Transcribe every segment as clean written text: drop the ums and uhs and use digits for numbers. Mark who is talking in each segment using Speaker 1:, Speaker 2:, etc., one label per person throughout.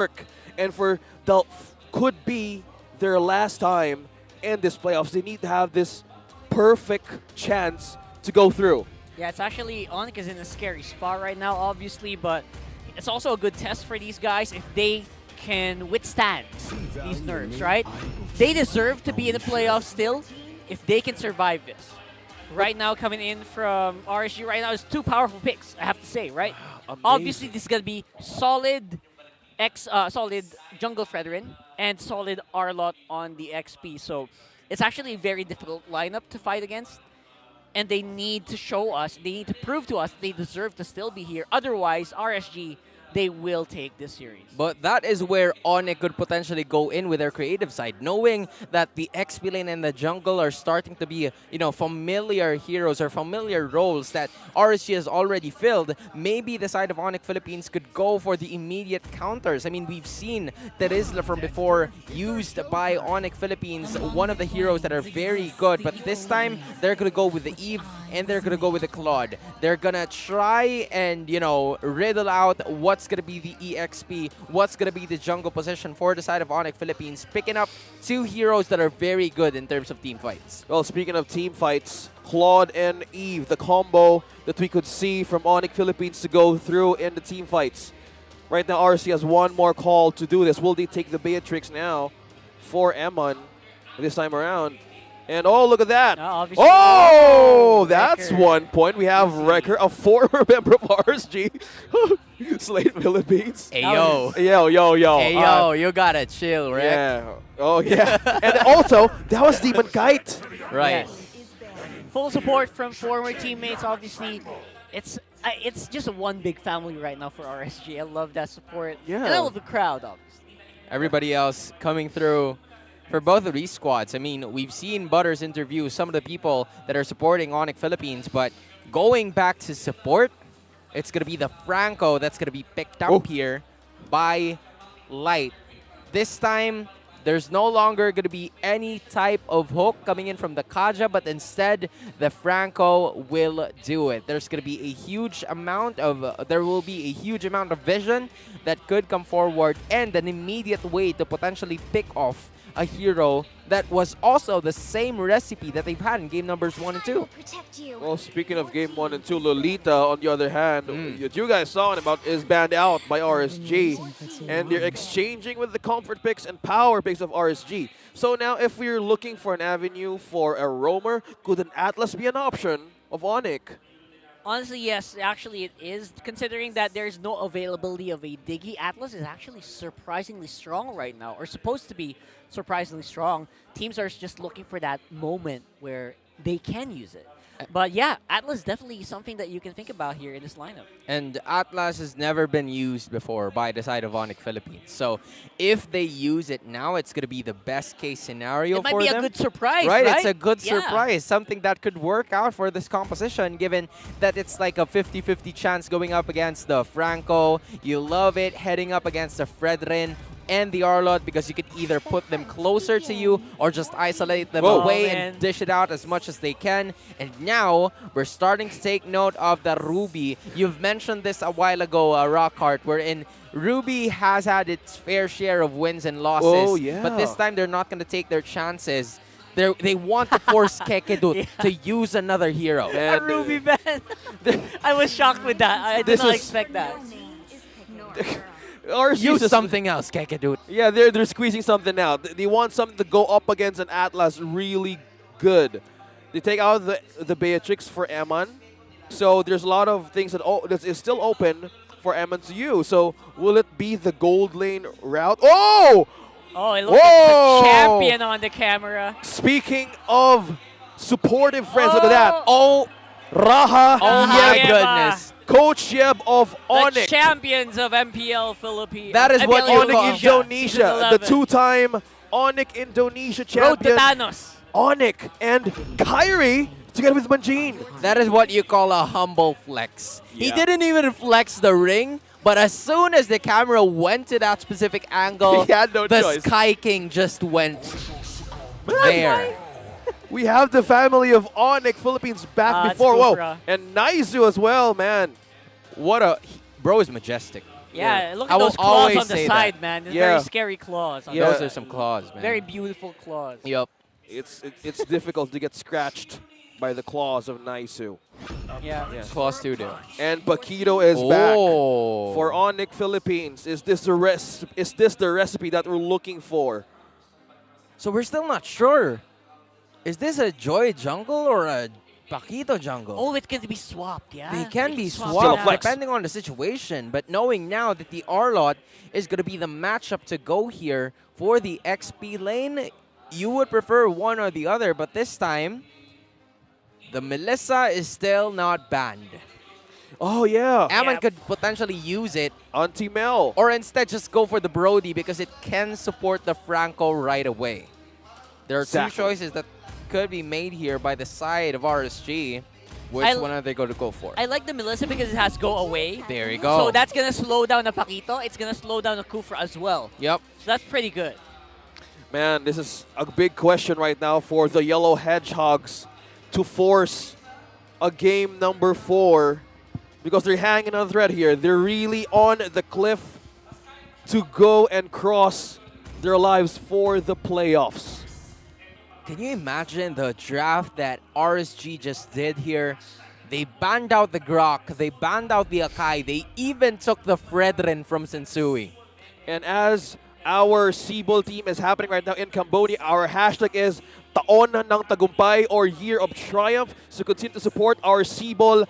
Speaker 1: work. And for the could be their last time in this playoffs, they need to have this perfect chance to go through.
Speaker 2: Yeah, it's actually, ONIC is in a scary spot right now, obviously, but it's also a good test for these guys if they can withstand these nerves, right? They deserve to be in the playoffs still if they can survive this. Right now, coming in from RSG right now is two powerful picks, I have to say, right?
Speaker 1: Amazing.
Speaker 2: Obviously, this is going to be solid solid jungle Fredrin and solid Arlot on the XP. So it's actually a very difficult lineup to fight against. And they need to show us, they need to prove to us they deserve to still be here. Otherwise, RSG, they will take this series.
Speaker 3: But that is where ONIC could potentially go in with their creative side, knowing that the XP lane and the jungle are starting to be, familiar heroes or familiar roles that RSG has already filled. Maybe the side of ONIC Philippines could go for the immediate counters. I mean, we've seen Terizla from before used by ONIC Philippines, one of the heroes that are very good. But this time, they're going to go with the Eve and they're going to go with the Claude. They're going to try and, riddle out what's going to be the EXP, what's going to be the jungle position for the side of ONIC Philippines, picking up two heroes that are very good in terms of team fights.
Speaker 1: Well, speaking of team fights, Claude and Eve, the combo that we could see from ONIC Philippines to go through in the team fights. Right now, RC has one more call to do this. Will they take the Beatrix now for Emon this time around? And oh, look at that. Oh, that's
Speaker 2: Wrecker.
Speaker 1: 1 point. We have Wrecker, a former member of RSG. Slate Philippines.
Speaker 3: Hey, yo.
Speaker 1: Yo.
Speaker 3: Hey, yo, you gotta chill, right?
Speaker 1: Yeah. Oh, yeah. And also, that was Demon Kite.
Speaker 3: Right.
Speaker 2: Yes. Full support from former teammates, obviously. It's just a one big family right now for RSG. I love that support.
Speaker 1: Yeah.
Speaker 2: And I love the crowd, obviously.
Speaker 3: Everybody else coming through for both of these squads. I mean, we've seen Butters interview some of the people that are supporting ONIC Philippines, but going back to support, it's going to be the Franco that's going to be picked up here by Light. This time, there's no longer going to be any type of hook coming in from the Kaja, but instead, the Franco will do it. There's going to be a huge amount of, there will be a huge amount of vision that could come forward and an immediate way to potentially pick off a hero that was also the same recipe that they've had in game numbers 1 and 2.
Speaker 1: Well, speaking of game 1 and 2, Lolita, on the other hand, what you guys saw about is banned out by RSG. And they're exchanging with the comfort picks and power picks of RSG. So now, if we're looking for an avenue for a roamer, could an Atlas be an option of ONIC?
Speaker 2: Honestly, yes. Actually, it is. Considering that there's no availability of a Diggy, Atlas is actually surprisingly strong right now, or supposed to be surprisingly strong. Teams are just looking for that moment where they can use it. But yeah, Atlas definitely something that you can think about here in this lineup.
Speaker 3: And Atlas has never been used before by the side of ONIC Philippines. So if they use it now, it's going to be the best case scenario
Speaker 2: It might
Speaker 3: for
Speaker 2: be
Speaker 3: them.
Speaker 2: a good surprise,
Speaker 3: Right,
Speaker 2: right?
Speaker 3: it's a good
Speaker 2: Yeah.
Speaker 3: surprise. Something that could work out for this composition, given that it's like a 50-50 chance going up against the Franco. You love it heading up against the Fredrin and the Arlot because you could either put them closer to you or just isolate them away and dish it out as much as they can. And now, we're starting to take note of the Ruby. You've mentioned this a while ago, Rockhart, wherein Ruby has had its fair share of wins and losses.
Speaker 1: Oh, yeah.
Speaker 3: But this time, they're not going to take their chances. They want to force Kekedut to use another hero.
Speaker 2: A Ruby ban. I was shocked with that. I did not expect that.
Speaker 3: Use something else, Kekedut.
Speaker 1: Yeah, they're squeezing something out. They want something to go up against an Atlas really good. They take out the Beatrix for Emon. So there's a lot of things that is still open for Emon to use. So will it be the gold lane route? Oh!
Speaker 2: Oh, it looks like the champion on the camera.
Speaker 1: Speaking of supportive friends, look at that.
Speaker 3: Oh,
Speaker 1: Raha.
Speaker 3: oh my
Speaker 2: Yeba.
Speaker 3: goodness.
Speaker 1: Coach Yeb of
Speaker 2: The
Speaker 1: ONIC.
Speaker 2: champions of MPL Philippines.
Speaker 3: That is what you call-
Speaker 1: ONIC Indonesia, the two-time ONIC Indonesia
Speaker 2: Road to
Speaker 1: champion.
Speaker 2: Thanos.
Speaker 1: ONIC and Kyrie together with Manjin.
Speaker 3: That is what you call a humble flex. He
Speaker 1: Yeah.
Speaker 3: didn't even flex the ring, but as soon as the camera went to that specific angle,
Speaker 1: He had no
Speaker 3: the
Speaker 1: choice.
Speaker 3: Sky King just went there.
Speaker 1: We have the family of ONIC Philippines back
Speaker 2: It's
Speaker 1: before. Whoa,
Speaker 2: Kufra.
Speaker 1: and Naizu as well, man.
Speaker 3: What a... Bro is majestic.
Speaker 2: Yeah, look
Speaker 3: I
Speaker 2: at
Speaker 3: will
Speaker 2: those claws
Speaker 3: always
Speaker 2: on the
Speaker 3: say
Speaker 2: side,
Speaker 3: that.
Speaker 2: man. They're
Speaker 1: Yeah.
Speaker 2: very scary claws. On
Speaker 1: Yeah.
Speaker 2: the
Speaker 3: Those are
Speaker 2: side.
Speaker 3: some claws, man.
Speaker 2: Very beautiful claws.
Speaker 3: Yep.
Speaker 1: It's difficult to get scratched by the claws of Naisu.
Speaker 2: Yeah.
Speaker 1: Yeah.
Speaker 3: Claws too, dude.
Speaker 1: And Paquito is back
Speaker 3: Oh.
Speaker 1: for ONIC Philippines. Is this the recipe that we're looking for?
Speaker 3: So we're still not sure. Is this a Joy jungle or a Paquito jungle?
Speaker 2: Oh, it's going to be swapped, yeah?
Speaker 3: They can be
Speaker 2: swap
Speaker 1: Still a
Speaker 3: swapped
Speaker 2: it out.
Speaker 1: flex.
Speaker 3: depending on the situation, but knowing now that the R-Lot is going to be the matchup to go here for the XP lane, you would prefer one or the other, but this time, the Melissa is still not banned.
Speaker 1: Oh yeah,
Speaker 3: Ammon
Speaker 2: Yep.
Speaker 3: could potentially use it,
Speaker 1: Auntie Mel.
Speaker 3: or instead just go for the Brody because it can support the Franco right away. There are
Speaker 1: Exactly.
Speaker 3: two choices that could be made here by the side of RSG. Which
Speaker 2: I-
Speaker 3: one are they going to go for?
Speaker 2: I like the Melissa because it has go away.
Speaker 3: There you go.
Speaker 2: So that's going to slow down the Paquito. It's going to slow down the Kufra as well.
Speaker 3: Yep.
Speaker 2: So that's pretty good.
Speaker 1: Man, this is a big question right now for the Yellow Hedgehogs to force a game number 4 because they're hanging on a thread here. They're really on the cliff to go and cross their lives for the playoffs.
Speaker 3: Can you imagine the draft that RSG just did here? They banned out the Grok, they banned out the Akai, they even took the Fredrin from Sensui.
Speaker 1: And as our Seaball team is happening right now in Cambodia, our hashtag is Taon ng Tagumpay or Year of Triumph. So continue to support our Seaball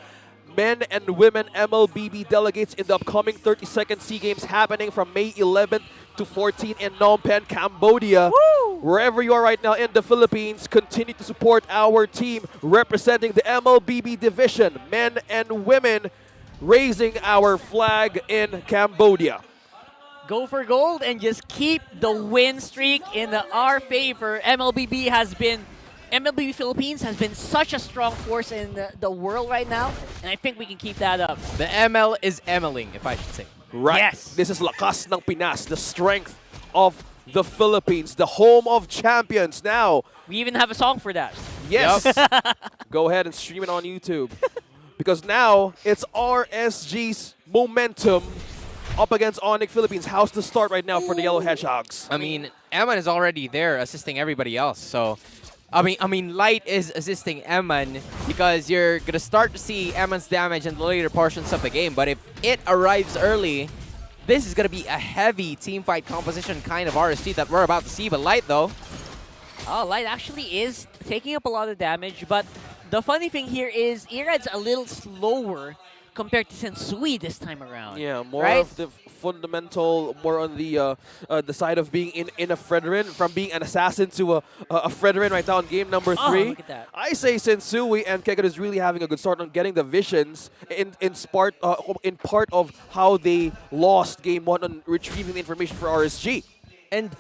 Speaker 1: men and women MLBB delegates in the upcoming 32nd SEA Games happening from May 11th to 14th in Phnom Penh, Cambodia.
Speaker 2: Woo!
Speaker 1: Wherever you are right now in the Philippines, continue to support our team representing the MLBB division, men and women, raising our flag in Cambodia.
Speaker 2: Go for gold and just keep the win streak in our favor. MLB Philippines has been such a strong force in the world right now, and I think we can keep that up.
Speaker 3: The ML is MLing, if I should say.
Speaker 1: Right.
Speaker 2: Yes.
Speaker 1: This is Lakas ng Pinas, the strength of the Philippines, the home of champions. Now,
Speaker 2: We even have a song for that.
Speaker 1: yes, go ahead and stream it on YouTube. Because now it's RSG's momentum up against ONIC Philippines. How's the start right now for the Yellow Hedgehogs?
Speaker 3: I mean, Eman is already there assisting everybody else, so... I mean, Light is assisting Eman because you're going to start to see Eman's damage in the later portions of the game, but if it arrives early, this is going to be a heavy teamfight composition kind of RSG that we're about to see, but Light, though...
Speaker 2: Oh, Light actually is taking up a lot of damage, but the funny thing here is Irad's a little slower compared to Sensui this time around.
Speaker 1: Yeah, more
Speaker 2: right?
Speaker 1: of the fundamental, more on the side of being in a Fredrin, from being an assassin to a Fredrin right now in game number 3.
Speaker 2: Oh, look at that.
Speaker 1: I say Sensui and Kekut is really having a good start on getting the visions in part of how they lost game 1 on retrieving the information for RSG.
Speaker 3: And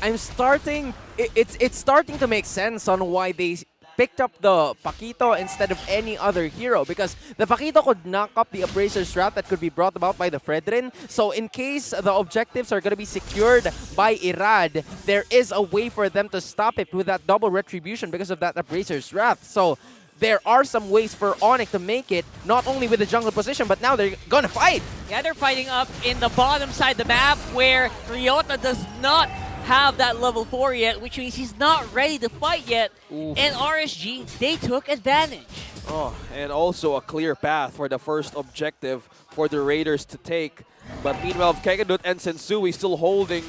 Speaker 3: it's starting to make sense on why they picked up the Paquito instead of any other hero, because the Paquito could knock up the Abraser's Wrath that could be brought about by the Fredrin. So in case the objectives are going to be secured by Irad, there is a way for them to stop it with that double retribution because of that Abraser's Wrath. So there are some ways for ONIC to make it, not only with the jungle position, but now they're going to fight.
Speaker 2: Yeah, they're fighting up in the bottom side of the map where Ryota does not have that level 4 yet, which means he's not ready to fight yet.
Speaker 1: Oof.
Speaker 2: And RSG, they took advantage.
Speaker 1: Oh, and also a clear path for the first objective for the Raiders to take. But meanwhile, Kekadut and Sensui still holding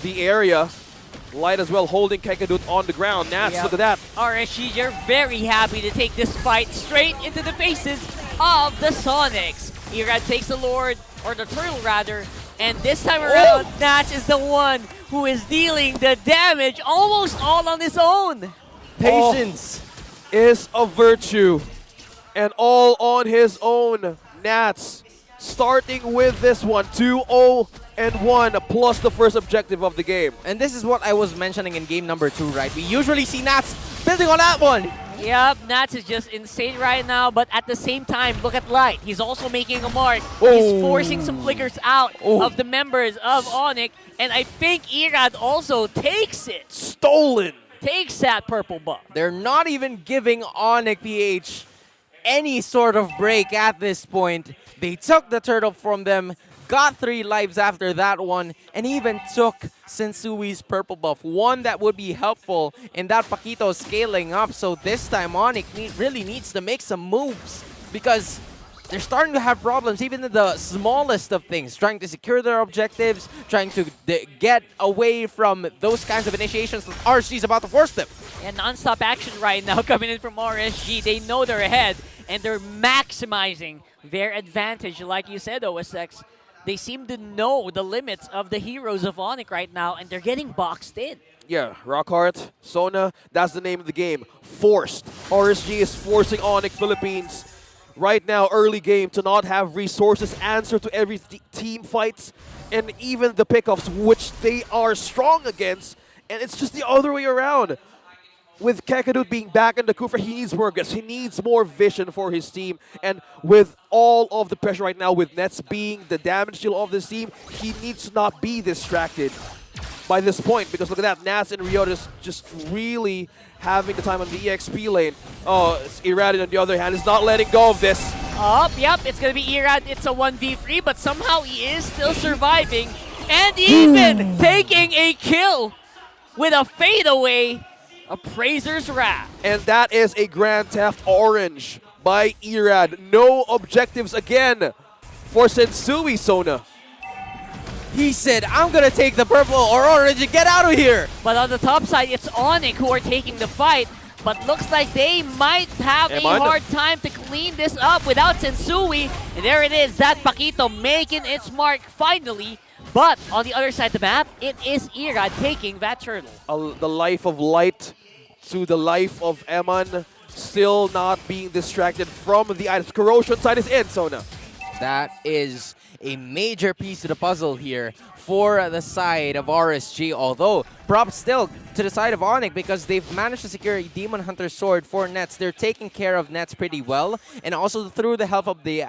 Speaker 1: the area. Light as well holding Kekadut on the ground. Nats,
Speaker 2: Yep.
Speaker 1: look at that.
Speaker 2: RSG, you're very happy to take this fight straight into the faces of the Sonics. Irad takes the Lord, or the Turtle rather, and this time around, Nats is the one who is dealing the damage almost all on his own.
Speaker 3: Patience.
Speaker 1: Is a virtue. And all on his own. Nats starting with this one. 2-0 and 1 plus the first objective of the game.
Speaker 3: And this is what I was mentioning in game number 2, right? We usually see Nats building on that one.
Speaker 2: Yep, Nats is just insane right now, but at the same time, look at Light. He's also making a mark.
Speaker 1: Oh.
Speaker 2: He's forcing some flickers out
Speaker 3: Oh.
Speaker 2: of the members of ONIC, and I think Irad also takes it.
Speaker 1: Stolen.
Speaker 2: Takes that purple buff.
Speaker 3: They're not even giving ONIC-PH any sort of break at this point. They took the turtle from them. got 3 lives after that one, and even took Sensui's purple buff. One that would be helpful in that Paquito scaling up. So this time, ONIC really needs to make some moves because they're starting to have problems, even in the smallest of things, trying to secure their objectives, trying to get away from those kinds of initiations that RSG is about to force them.
Speaker 2: And non-stop action right now coming in from RSG. They know they're ahead, and they're maximizing their advantage. Like you said, OSX, they seem to know the limits of the heroes of ONIC right now, and they're getting boxed in.
Speaker 1: Yeah, Rockhart, Sona, that's the name of the game. Forced. RSG is forcing ONIC Philippines right now, early game, to not have resources, answer to every team fights, and even the pickups, which they are strong against, and it's just the other way around. With Kakadut being back in the Kufra, he needs more aggressive. He needs more vision for his team, and with all of the pressure right now, with Nets being the damage deal of this team, he needs to not be distracted by this point, because look at that, Nats and Rio just really having the time on the EXP lane. Oh, Irad on the other hand is not letting go of this.
Speaker 2: Yep, it's going to be Irad. It's a 1v3, but somehow he is still surviving and even taking a kill with a fadeaway. Appraiser's Wrath.
Speaker 1: And that is a Grand Theft Orange by Irad. No objectives again for Sensui, Sona.
Speaker 3: He said, I'm going to take the purple or orange and get out of here.
Speaker 2: But on the top side, it's ONIC who are taking the fight. But looks like they might have a hard time to clean this up without Sensui. And there it is, that Paquito making its mark finally. But on the other side of the map, it is Irad taking that turtle.
Speaker 1: The life of Light to the life of Eman, still not being distracted from the items. Corrosion side is in, Sona.
Speaker 3: That is a major piece of the puzzle here for the side of RSG, although props still to the side of ONIC because they've managed to secure a Demon Hunter sword for Nets. They're taking care of Nets pretty well, and also through the help of the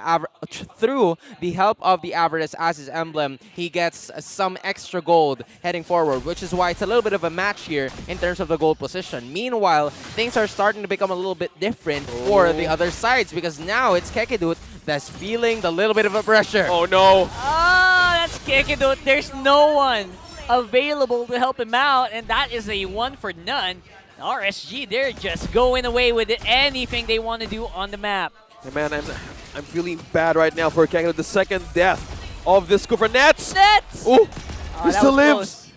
Speaker 3: Avarice as his emblem, he gets some extra gold heading forward, which is why it's a little bit of a match here in terms of the gold position. Meanwhile, things are starting to become a little bit different for the other sides because now it's Kakadut that's feeling the little bit of a pressure.
Speaker 1: Oh no.
Speaker 2: That's Kakadut. There's no one available to help him out, and that is a one for none. RSG, they're just going away with anything they want to do on the map.
Speaker 1: Hey man, I'm feeling bad right now for Kakadut. The second death of this Kufra. Nets!
Speaker 2: Nets!
Speaker 1: Oh, he still lives.
Speaker 2: Close.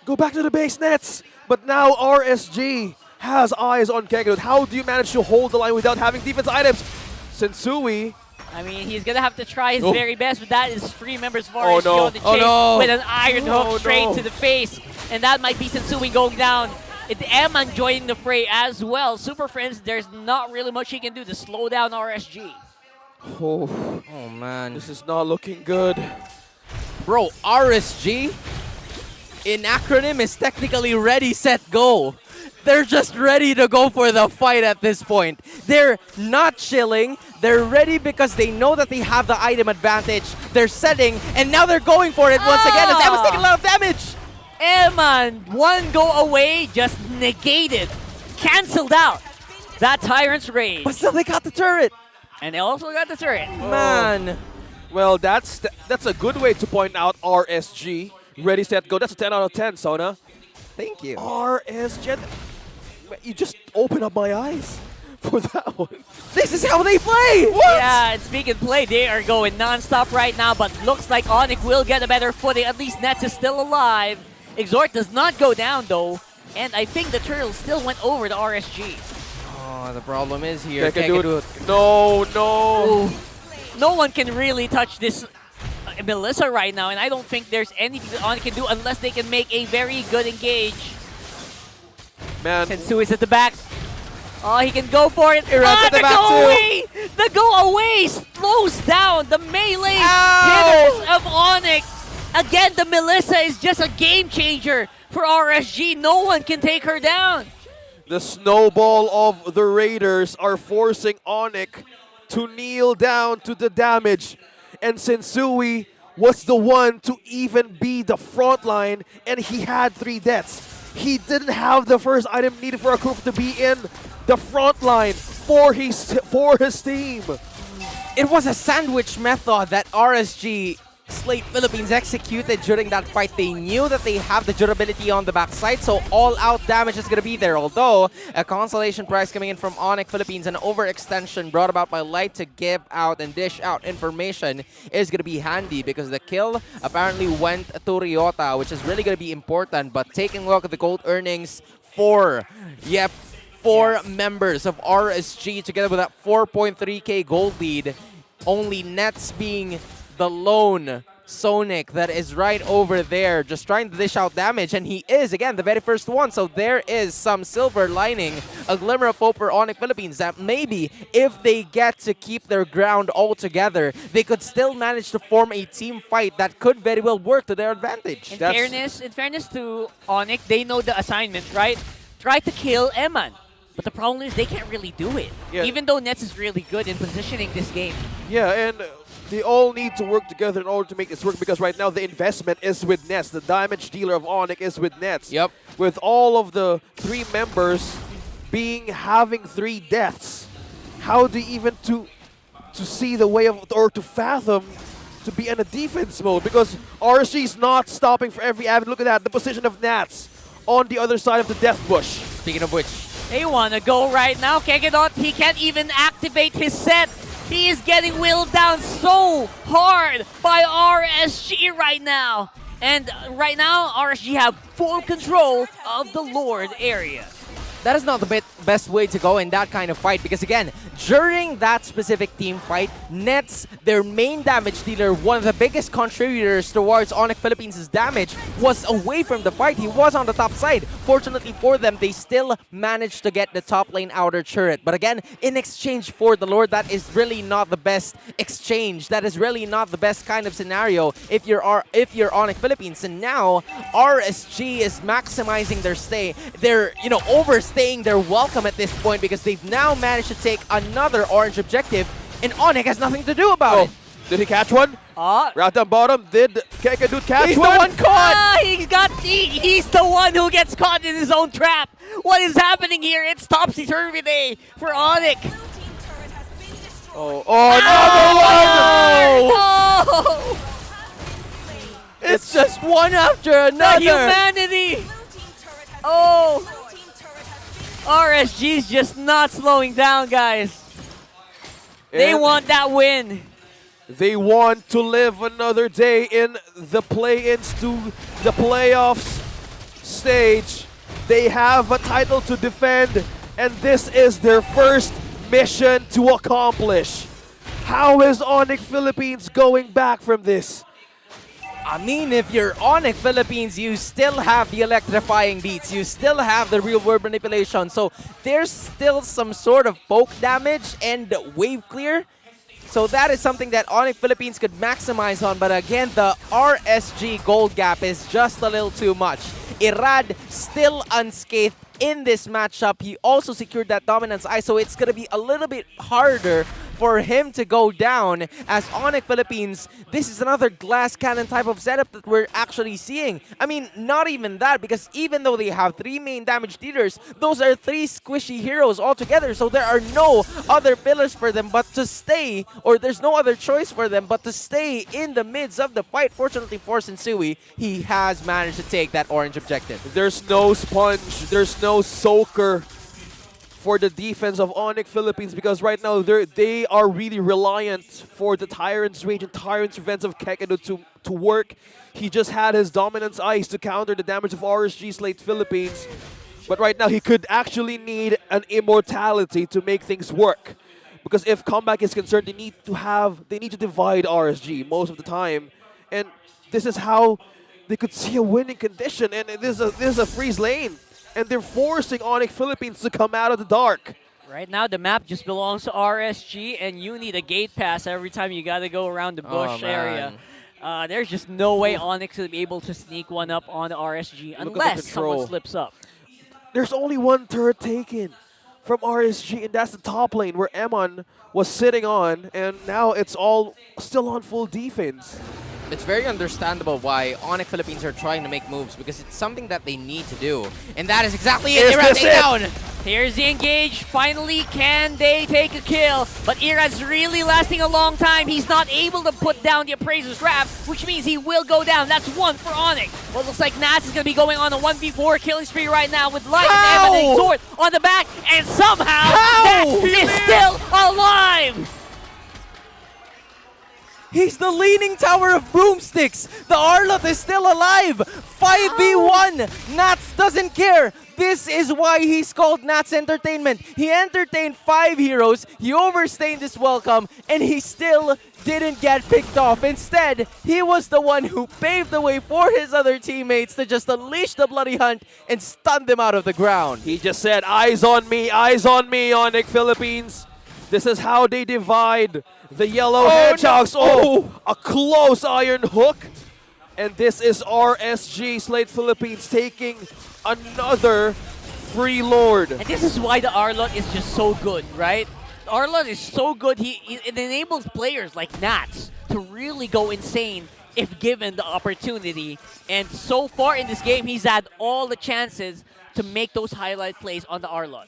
Speaker 1: Go back to the base, Nets. But now RSG has eyes on Kakadut. How do you manage to hold the line without having defense items? Sensui.
Speaker 2: I mean, he's going to have to try his very best, but that is 3 members of
Speaker 1: Oh,
Speaker 2: RSG
Speaker 1: no.
Speaker 2: on the chase
Speaker 1: Oh, no.
Speaker 2: with an iron hook
Speaker 1: Oh,
Speaker 2: straight
Speaker 1: no.
Speaker 2: to the face. And that might be Sensui going down. It's Eman joining the fray as well. Super Friends, there's not really much he can do to slow down RSG.
Speaker 1: Oh,
Speaker 3: Oh man.
Speaker 1: this is not looking good.
Speaker 3: Bro, RSG in acronym is technically ready, set, go. They're just ready to go for the fight at this point. They're not chilling. They're ready because they know that they have the item advantage. They're setting, and now they're going for it once again. And Eman's taking a lot of damage.
Speaker 2: Eman, one go away, just negated, canceled out that Tyrant's Rage.
Speaker 3: But still, they got the turret.
Speaker 2: And they also got the turret.
Speaker 3: Man.
Speaker 1: Well, that's a good way to point out RSG. Ready, set, go. That's a 10 out of 10, Sona.
Speaker 3: Thank you.
Speaker 1: RSG. You just open up my eyes for that one.
Speaker 3: This is how they play.
Speaker 1: What?
Speaker 2: Yeah, and speaking of play, they are going non-stop right now, but looks like ONIC will get a better footing. At least Nets is still alive. Exhort does not go down, though. And I think the turtle still went over to RSG.
Speaker 3: Oh, the problem is here.
Speaker 1: Kakadut. No, no.
Speaker 2: Ooh. No one can really touch this Melissa right now, and I don't think there's anything that ONIC can do unless they can make a very good engage.
Speaker 1: Man.
Speaker 2: Sensui is at the back. Oh, he can go for it.
Speaker 3: at the back
Speaker 2: go
Speaker 3: too.
Speaker 2: away! The go away slows down the melee
Speaker 3: Ow!
Speaker 2: hitters of ONIC. Again, the Melissa is just a game changer for RSG. No one can take her down.
Speaker 1: The snowball of the Raiders are forcing ONIC to kneel down to the damage. And Sensui was the one to even be the front line, and he had 3 deaths. He didn't have the first item needed for a group to be in the front line for his team.
Speaker 3: It was a sandwich method that RSG Slate Philippines executed during that fight. They knew that they have the durability on the backside, so all-out damage is going to be there. Although, a consolation prize coming in from ONIC Philippines, an overextension brought about by Light to give out and dish out information is going to be handy because the kill apparently went to Ryota, which is really going to be important. But taking a look at the gold earnings for, four members of RSG together with that 4.3k gold lead, only Nets being the lone Sonic that is right over there just trying to dish out damage, and he is again the very first one. So there is some silver lining, a glimmer of hope for ONIC Philippines that maybe if they get to keep their ground all together, they could still manage to form a team fight that could very well work to their advantage.
Speaker 2: In fairness to ONIC, they know the assignment, right? Try to kill Eman. But the problem is they can't really do it.
Speaker 1: Yeah.
Speaker 2: Even though Nets is really good in positioning this game.
Speaker 1: Yeah, and they all need to work together in order to make this work because right now the investment is with Nets. The damage dealer of ONIC is with Nets.
Speaker 3: Yep.
Speaker 1: With all of the 3 members having 3 deaths, how do you even to see the way of, or to fathom to be in a defense mode? Because RSG is not stopping for every avenue. Look at that, the position of Nats on the other side of the death bush.
Speaker 3: Speaking of which,
Speaker 2: They want to go right now. Kekedot, he can't even activate his set. He is getting willed down so hard by RSG right now. And right now, RSG have full control of the Lord area.
Speaker 3: that is not the best way to go in that kind of fight because, again, during that specific team fight, Nets, their main damage dealer, one of the biggest contributors towards ONIC Philippines' damage, was away from the fight. He was on the top side. Fortunately for them, they still managed to get the top lane outer turret. But again, in exchange for the Lord, that is really not the best exchange. That is really not the best kind of scenario if you're ONIC Philippines. And now, RSG is maximizing their stay. They're, overstaying their welcome at this point because they've now managed to take another orange objective, and ONIC has nothing to do about it.
Speaker 1: Did he catch one? Right down bottom, did Kekedut catch
Speaker 3: He's
Speaker 1: one?
Speaker 3: the one caught!
Speaker 2: He's the one who gets caught in his own trap. What is happening here? It's topsy-turvy day for ONIC.
Speaker 3: Oh, no! It's just one after another.
Speaker 2: The humanity. Oh. RSG's just not slowing down, guys. They want that win.
Speaker 1: They want to live another day in the play-ins to the playoffs stage. They have a title to defend, and this is their first mission to accomplish. How is ONIC Philippines going back from this?
Speaker 3: I mean, if you're ONIC Philippines, you still have the electrifying beats. You still have the real-world manipulation. So there's still some sort of poke damage and wave clear. So that is something that ONIC Philippines could maximize on. But again, the RSG gold gap is just a little too much. Irad still unscathed in this matchup. He also secured that dominance eye, so it's going to be a little bit harder for him to go down as ONIC Philippines. This is another glass cannon type of setup that we're actually seeing. I mean, not even that, because even though they have 3 main damage dealers, those are 3 squishy heroes altogether, so there are no other pillars for them but to stay, or there's no other choice for them but to stay in the midst of the fight. Fortunately for Sensui, he has managed to take that orange objective.
Speaker 1: There's no sponge, there's no soaker for the defense of ONIC Philippines because right now they are really reliant for the Tyrant's Rage and Tyrant's Revenge of Kekedut to work. He just had his Dominance Ice to counter the damage of RSG Slate Philippines. But right now he could actually need an Immortality to make things work. Because if comeback is concerned, they need to divide RSG most of the time. And this is how they could see a winning condition, and this is a freeze lane. And they're forcing ONIC Philippines to come out of the dark.
Speaker 2: Right now, the map just belongs to RSG, and you need a gate pass every time you got to go around the bush area. There's just no way ONIC will be able to sneak one up on RSG unless someone slips up.
Speaker 1: There's only 1 turret taken from RSG, and that's the top lane where Emon was sitting on, and now it's all still on full defense.
Speaker 3: It's very understandable why ONIC Philippines are trying to make moves because it's something that they need to do. And that is exactly it.
Speaker 1: Is
Speaker 3: They're
Speaker 1: this it?
Speaker 3: down.
Speaker 2: Here's the engage. Finally, can they take a kill? But Irad's really lasting a long time. He's not able to put down the Appraiser's Grab, which means he will go down. That's one for ONIC. Well, looks like Nats is going to be going on a 1v4 killing spree right now with Light and Evan Exhort on the back. And somehow, Nats is still alive.
Speaker 3: He's the leaning tower of broomsticks. The Arlot is still alive. 5v1. Nats doesn't care. This is why he's called Nats Entertainment. He entertained 5 heroes. He overstayed his welcome, and he still didn't get picked off. Instead, he was the one who paved the way for his other teammates to just unleash the bloody hunt and stun them out of the ground.
Speaker 1: He just said, eyes on me, ONIC Philippines. This is how they divide the yellow hedgehogs.
Speaker 3: No.
Speaker 1: Oh, a close iron hook. And this is RSG, Slate Philippines, taking another free lord.
Speaker 2: And this is why the Arlot is just so good, right? The Arlot is so good, it enables players like Nats to really go insane if given the opportunity. And so far in this game, he's had all the chances to make those highlight plays on the Arlot.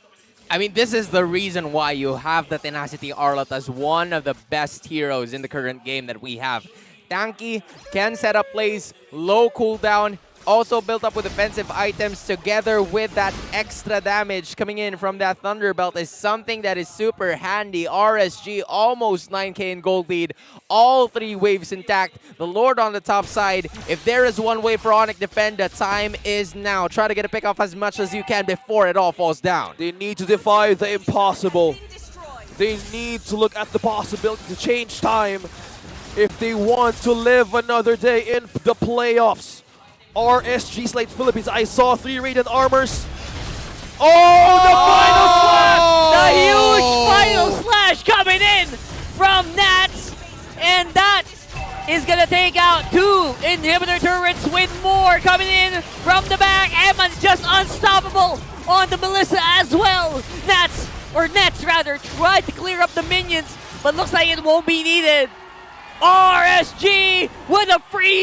Speaker 3: I mean, this is the reason why you have the Tenacity Arlot as one of the best heroes in the current game that we have. Tanky, can set up plays, low cooldown, also built up with defensive items together with that extra damage coming in from that Thunderbelt is something that is super handy. RSG almost 9k in gold lead, all 3 waves intact. The Lord on the top side. If there is one way for ONIC defend, the time is now. Try to get a pick off as much as you can before it all falls down.
Speaker 1: They need to defy the impossible. They need to look at the possibility to change time if they want to live another day in the playoffs. RSG Slate Philippines. I saw 3 Radiant Armors. Oh, the final slash!
Speaker 2: The huge final slash coming in from Nats. And that is going to take out 2 inhibitor turrets with more coming in from the back. Emma's just unstoppable on the Melissa as well. Nets rather, tried to clear up the minions, but looks like it won't be needed. RSG with a free